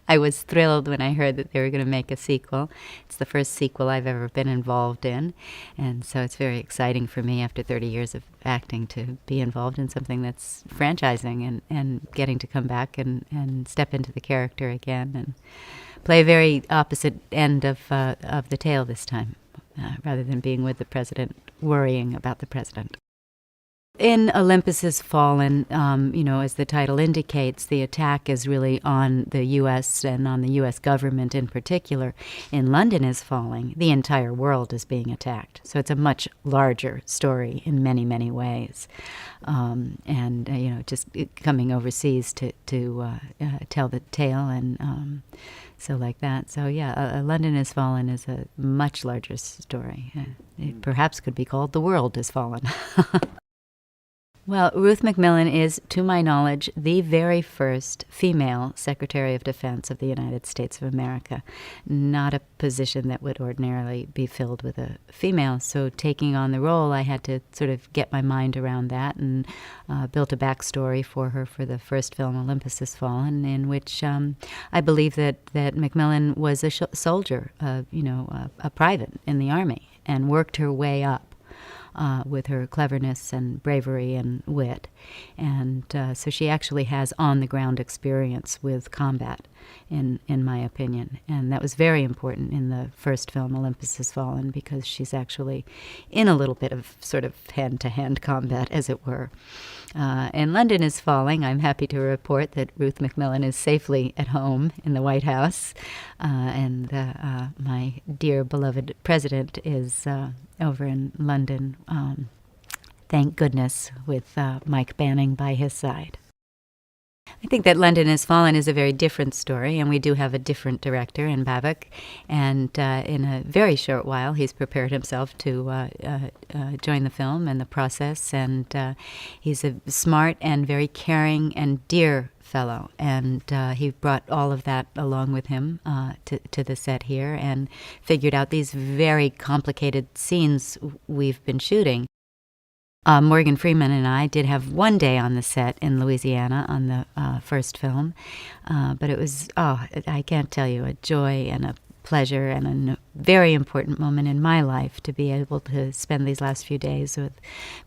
I was thrilled when I heard that they were going to make a sequel. It's the first sequel I've ever been involved in, and so it's very exciting for me after 30 years of acting to be involved in something that's franchising and getting to come back and step into the character again and play a very opposite end of the tale this time, rather than being with the president, worrying about the president. In Olympus Has Fallen, as the title indicates, the attack is really on the U.S. and on the U.S. government in particular. In London Is Falling, the entire world is being attacked. So it's a much larger story in many, many ways. Just coming overseas to tell the tale and so like that. So yeah, London Is Fallen is a much larger story. It perhaps could be called The World Is Fallen. Well, Ruth McMillan is, to my knowledge, the very first female Secretary of Defense of the United States of America. Not a position that would ordinarily be filled with a female. So taking on the role, I had to sort of get my mind around that and built a backstory for her for the first film, Olympus Has Fallen, in which I believe that McMillan was a soldier, a private in the Army, and worked her way up. With her cleverness and bravery and wit. And so she actually has on-the-ground experience with combat, in my opinion. And that was very important in the first film, Olympus Has Fallen, because she's actually in a little bit of sort of hand-to-hand combat, as it were. And London Is Falling, I'm happy to report that Ruth McMillan is safely at home in the White House. And my dear beloved president is over in London, thank goodness, with Mike Banning by his side. I think that London Has Fallen is a very different story, and we do have a different director in Babak. And in a very short while, he's prepared himself to join the film and the process. And he's a smart and very caring and dear fellow. And he brought all of that along with him to the set here and figured out these very complicated scenes we've been shooting. Morgan Freeman and I did have one day on the set in Louisiana on the first film, but it was, I can't tell you, a joy and a pleasure and a very important moment in my life to be able to spend these last few days with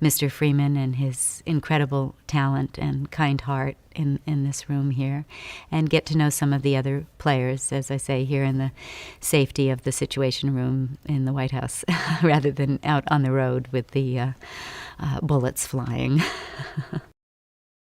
Mr. Freeman and his incredible talent and kind heart in this room here, and get to know some of the other players, as I say, here in the safety of the Situation Room in the White House, rather than out on the road with the bullets flying.